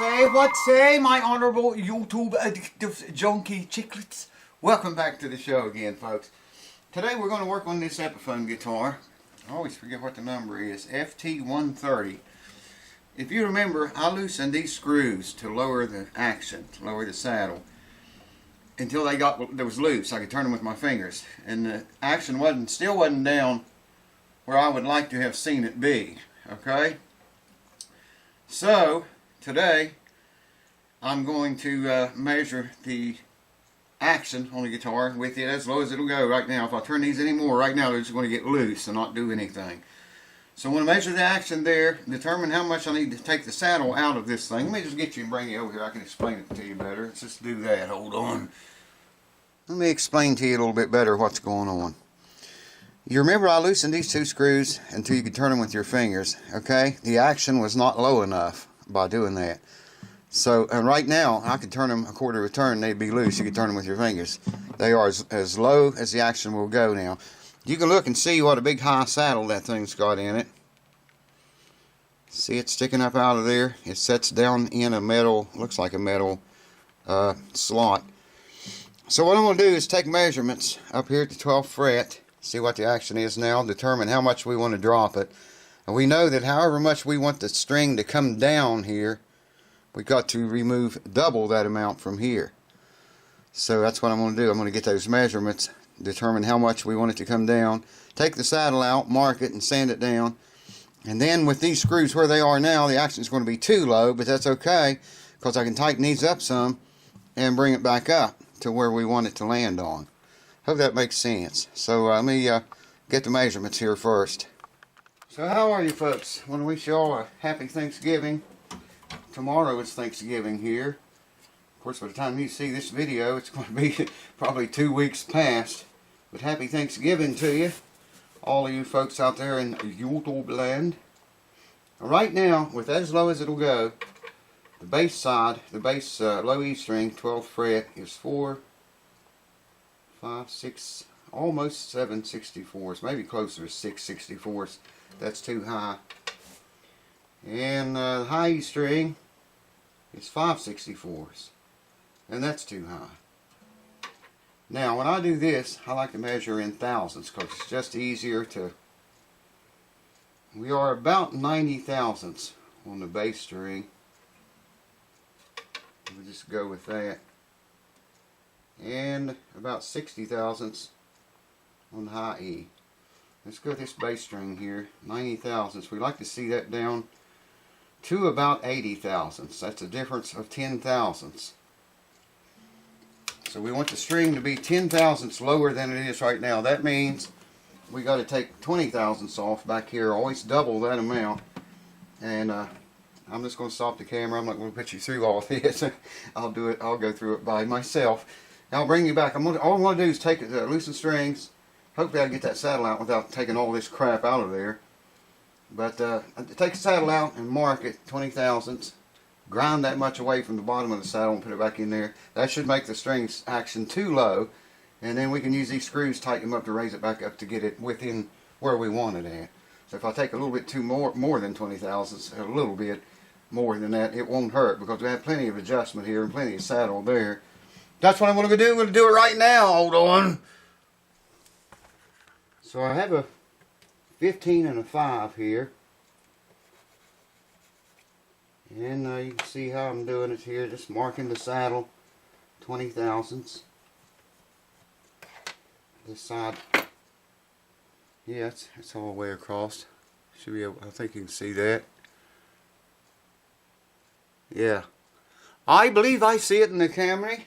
What say, my honourable YouTube addictive junkie chicklets? Welcome back to the show again, folks. Today we're going to work on this epiphone guitar. I always forget what the number is. ft130. If you remember, I loosened these screws to lower the action, to lower the saddle, until they was loose. I could turn them with my fingers, and the action still wasn't down where I would like to have seen it be. Okay. So today I'm going to measure the action on the guitar with it as low as it'll go right now. If I turn these anymore right now, they're just going to get loose and not do anything. So I'm going to measure the action there, determine how much I need to take the saddle out of this thing. Let me just get you and bring you over here. I can explain it to you better. Let's just do that. Hold on. Let me explain to you a little bit better what's going on. You remember I loosened these two screws until you could turn them with your fingers, okay? The action was not low enough by doing that. So, and right now, I could turn them a quarter of a turn, they'd be loose. You could turn them with your fingers. They are as low as the action will go now. You can look and see what a big high saddle that thing's got in it. See it sticking up out of there? It sets down in a metal, looks like a metal slot. So what I'm going to do is take measurements up here at the 12th fret. See what the action is now, determine how much we want to drop it. And we know that however much we want the string to come down here, we've got to remove double that amount from here. So that's what I'm going to do. I'm going to get those measurements, determine how much we want it to come down, take the saddle out, mark it, and sand it down. And then with these screws where they are now, the action is going to be too low, but that's okay, because I can tighten these up some and bring it back up to where we want it to land on. Hope that makes sense. So let me get the measurements here first. So how are you folks? I want to wish you all a happy Thanksgiving. Tomorrow is Thanksgiving here. Of course, by the time you see this video, it's going to be probably 2 weeks past. But happy Thanksgiving to you, all of you folks out there in YouTube land. Right now, with that as low as it'll go, the bass side, the bass low E string, 12th fret, is 4, 5, 6, almost 7 64s, maybe closer to 6 64s. That's too high. And the high E string is 5 64s, and that's too high. Now when I do this, I like to measure in thousands because it's just easier to. We are about 90 thousandths on the bass string. We'll just go with that. And about 60 thousandths on the high E. Let's go with this bass string here, 90 thousandths. We like to see that down to about 80 thousandths. That's a difference of 10 thousandths. So we want the string to be 10 thousandths lower than it is right now. That means we got to take 20 thousandths off back here. Always double that amount. And I'm just going to stop the camera. I'm not going to put you through all this. I'll do it. I'll go through it by myself. I'll bring you back. All I'm going to do is take it, loosen strings. Hopefully I can get that saddle out without taking all this crap out of there. But take the saddle out and mark it 20 thousandths. Grind that much away from the bottom of the saddle and put it back in there. That should make the strings action too low. And then we can use these screws, tighten them up to raise it back up to get it within where we want it at. So if I take a little bit more than 20 thousandths, a little bit more than that, it won't hurt because we have plenty of adjustment here and plenty of saddle there. That's what I'm going to do. I'm going to do it right now. Hold on. So I have a 15 and a 5 here. And you can see how I'm doing it here. Just marking the saddle 20 thousandths. This side. Yeah, it's all the way across. Should be able, I think you can see that. Yeah. I believe I see it in the camera.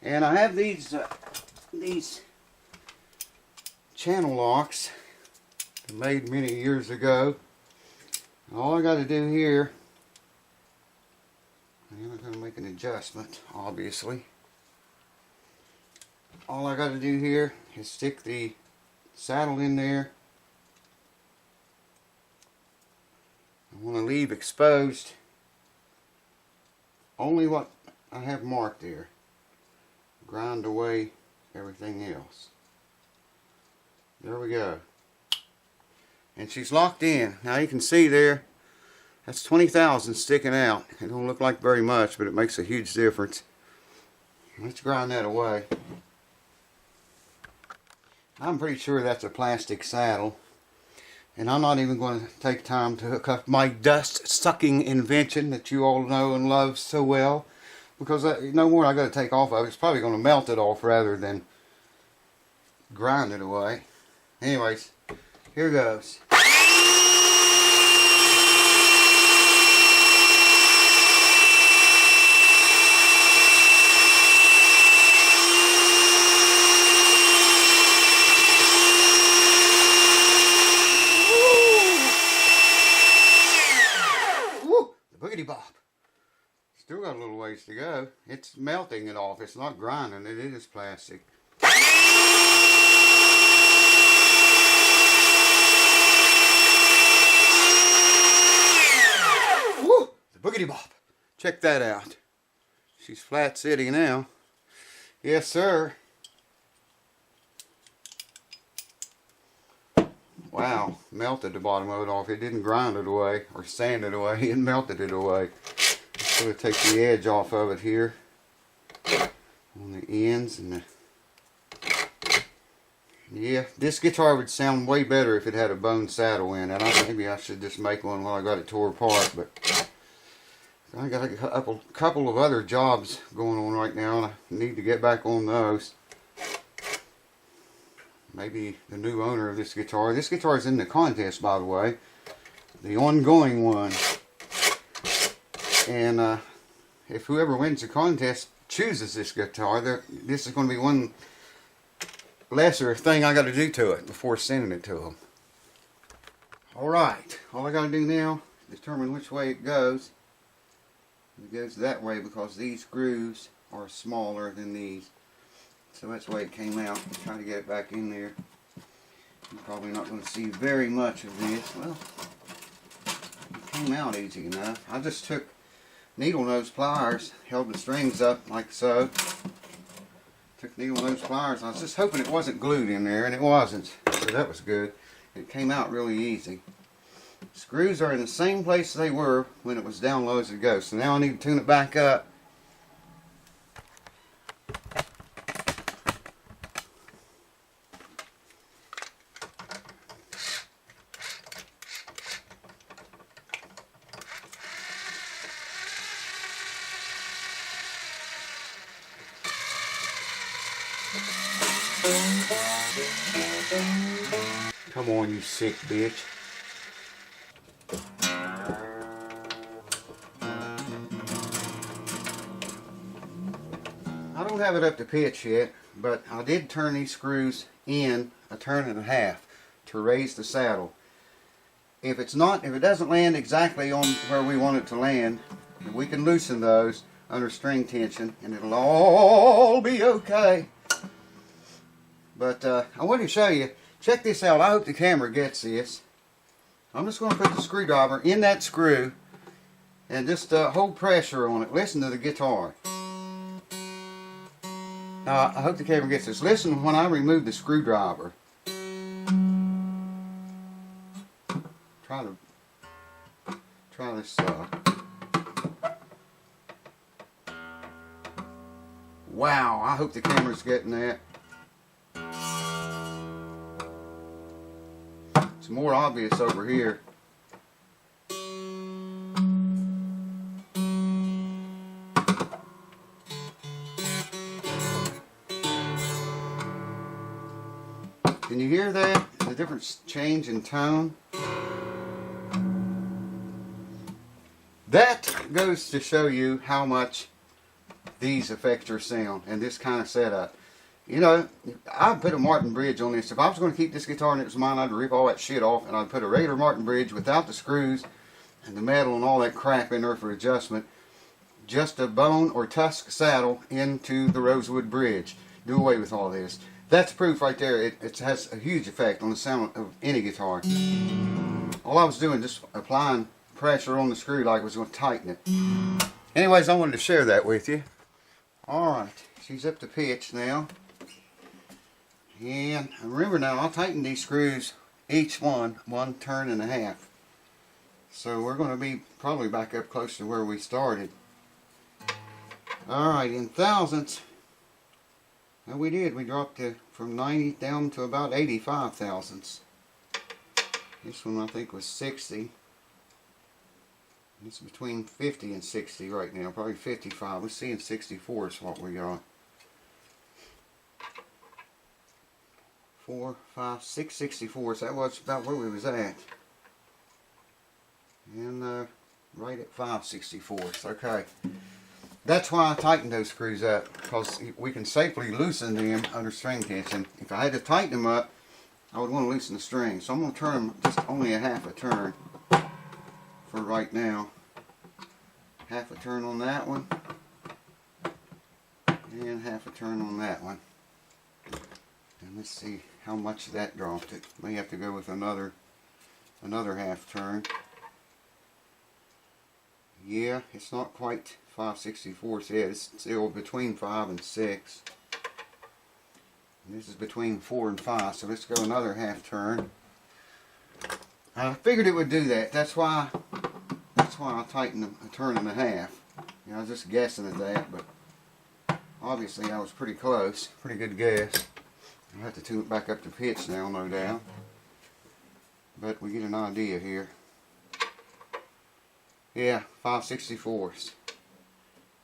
And I have these channel locks made many years ago. All I got to do here, I'm not going to make an adjustment, obviously. All I got to do here is stick the saddle in there. I want to leave exposed only what I have marked there. Grind away everything else. There we go. And she's locked in. Now you can see there That's 20,000 sticking out. It don't look like very much, but it makes a huge difference. Let's grind that away. I'm pretty sure that's a plastic saddle. And I'm not even going to take time to hook up my dust sucking invention that you all know and love so well. Because no more I got to take off of it. It's probably going to melt it off rather than grind it away. Anyways, here goes. Boogity bop. Still got a little ways to go. It's melting it off. It's not grinding it. It is plastic. Woo! The boogity bop. Check that out. She's flat sitting now. Yes, sir. Wow, melted the bottom of it off. It didn't grind it away or sand it away. It melted it away. I'm going to take the edge off of it here on the ends and the. Yeah, this guitar would sound way better if it had a bone saddle in it. Maybe I should just make one while I got it tore apart, but I got a couple of other jobs going on right now, and I need to get back on those. Maybe the new owner of this guitar. This guitar is in the contest, by the way. The ongoing one. And if whoever wins the contest chooses this guitar, this is going to be one lesser thing I got to do to it before sending it to them. Alright, all I got to do now is determine which way it goes. It goes that way because these grooves are smaller than these. So that's the way it came out. I'm trying to get it back in there. You're probably not going to see very much of this. Well, it came out easy enough. I just took needle nose pliers, held the strings up like so. Took needle nose pliers. I was just hoping it wasn't glued in there, and it wasn't. So that was good. It came out really easy. Screws are in the same place they were when it was down low as it goes. So now I need to tune it back up. Come on, you sick bitch. I don't have it up to pitch yet, but I did turn these screws in a turn and a half to raise the saddle. If it doesn't land exactly on where we want it to land, we can loosen those under string tension and it'll all be okay. But I want to show you, check this out. I hope the camera gets this. I'm just going to put the screwdriver in that screw and just hold pressure on it. Listen to the guitar. Now, I hope the camera gets this. Listen when I remove the screwdriver. Try this. Wow, I hope the camera's getting that. It's more obvious over here. Can you hear that? The different change in tone? That goes to show you how much these affect your sound and this kind of setup. You know, I put a Martin bridge on this. If I was going to keep this guitar and it was mine, I'd rip all that shit off and I'd put a regular Martin bridge without the screws and the metal and all that crap in there for adjustment. Just a bone or tusk saddle into the rosewood bridge. Do away with all this. That's proof right there. It has a huge effect on the sound of any guitar. All I was doing, just applying pressure on the screw like I was going to tighten it. Anyways, I wanted to share that with you. Alright, she's up to pitch now. And remember now, I'll tighten these screws, each one turn and a half. So we're going to be probably back up close to where we started. Alright, in thousandths, and we did. We dropped from 90 down to about 85 thousandths. This one I think was 60. It's between 50 and 60 right now, probably 55. Let's see if 64 is what we got. 4, 5, 6, 64. So that was about where we was at. And right at 5/64. Okay. That's why I tightened those screws up, because we can safely loosen them under string tension. If I had to tighten them up, I would want to loosen the string. So I'm going to turn them just only a half a turn for right now. Half a turn on that one, and half a turn on that one. And let's see how much that dropped it. May have to go with another half turn. Yeah, it's not quite 5/64 yet. It's still between 5 and 6. And this is between 4 and 5, so let's go another half turn. I figured it would do that. That's why I tightened a turn and a half. You know, I was just guessing at that, but obviously I was pretty close. Pretty good guess. I'll have to tune it back up to pitch now, no doubt. But we get an idea here. Yeah, 5/64.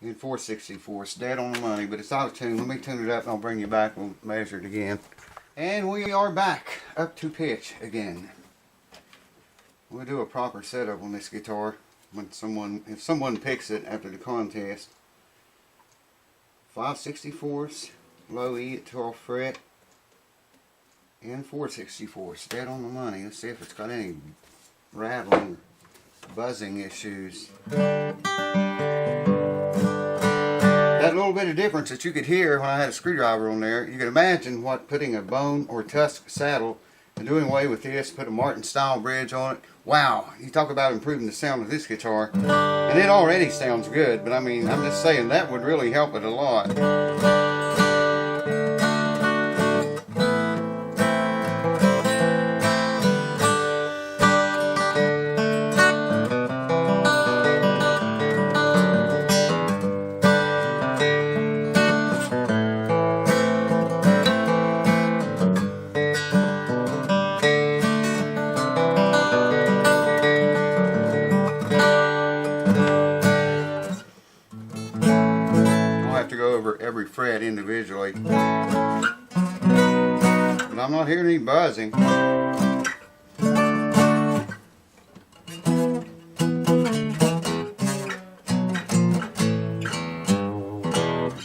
And 4/64. Dead on the money, but it's out of tune. Let me tune it up and I'll bring you back. We'll measure it again. And we are back up to pitch again. We'll do a proper setup on this guitar when if someone picks it after the contest. 5/64, low E at 12th fret, and 4/64. Dead on the money. Let's see if it's got any rattling, buzzing issues. That little bit of difference that you could hear when I had a screwdriver on there, you can imagine what putting a bone or tusk saddle and doing away with this, put a Martin style bridge on it. Wow, you talk about improving the sound of this guitar. And it already sounds good, but I mean, I'm just saying that would really help it a lot. Every fret individually, but I'm not hearing any buzzing.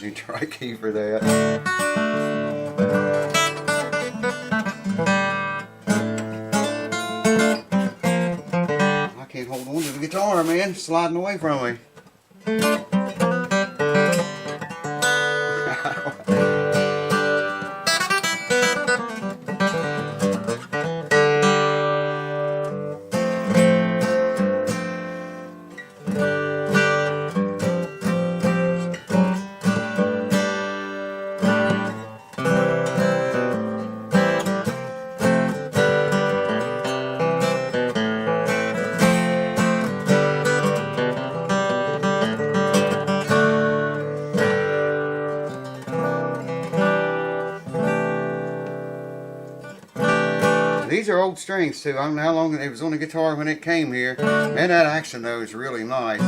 Need to try key for that. I can't hold on to the guitar, man. It's sliding away from me. These are old strings too. I don't know how long it was on the guitar when it came here. And that action though is really nice.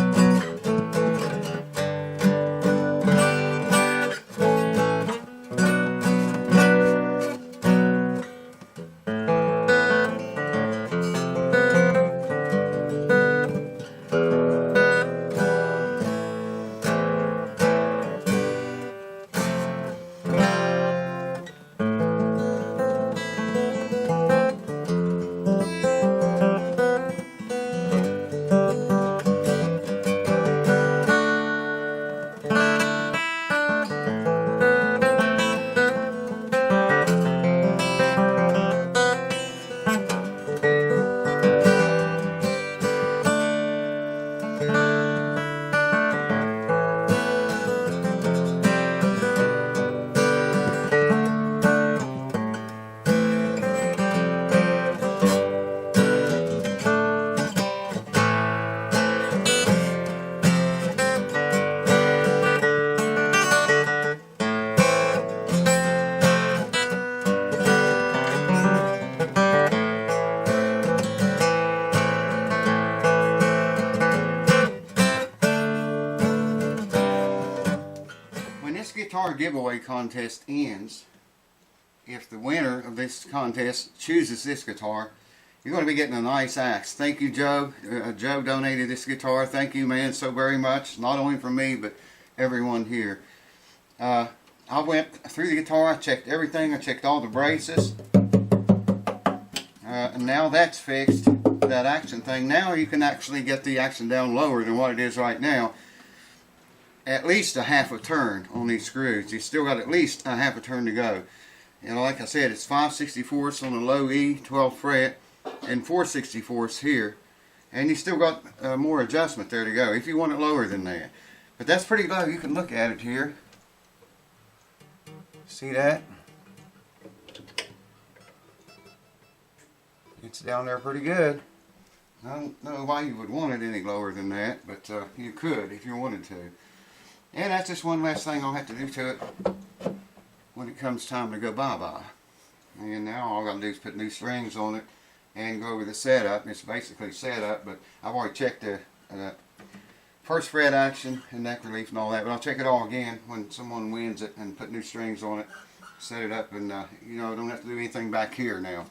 our giveaway contest ends, if the winner of this contest chooses this guitar, you're going to be getting a nice axe. Thank you, Joe. Joe donated this guitar. Thank you, man, so very much. Not only for me, but everyone here. I went through the guitar. I checked everything. I checked all the braces. And now that's fixed, that action thing. Now you can actually get the action down lower than what it is right now. At least a half a turn on these screws. You still got at least a half a turn to go. You know, like I said, it's 5/64 on the low E, 12th fret, and 4/64 here. And you still got more adjustment there to go if you want it lower than that. But that's pretty low. You can look at it here. See that? It's down there pretty good. I don't know why you would want it any lower than that, but you could if you wanted to. And that's just one last thing I'll have to do to it when it comes time to go bye-bye. And now all I've got to do is put new strings on it and go over the setup. It's basically setup, but I've already checked the first fret action and neck relief and all that, but I'll check it all again when someone wins it and put new strings on it, set it up, and you know, don't have to do anything back here now.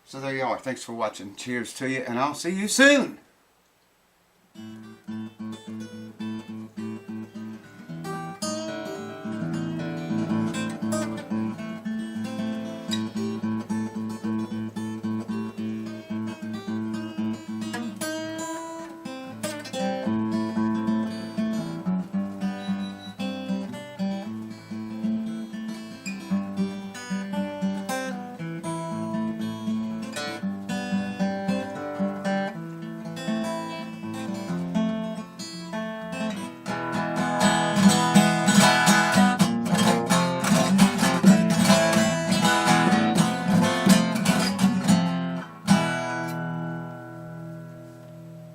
So there you are. Thanks for watching. Cheers to you, and I'll see you soon.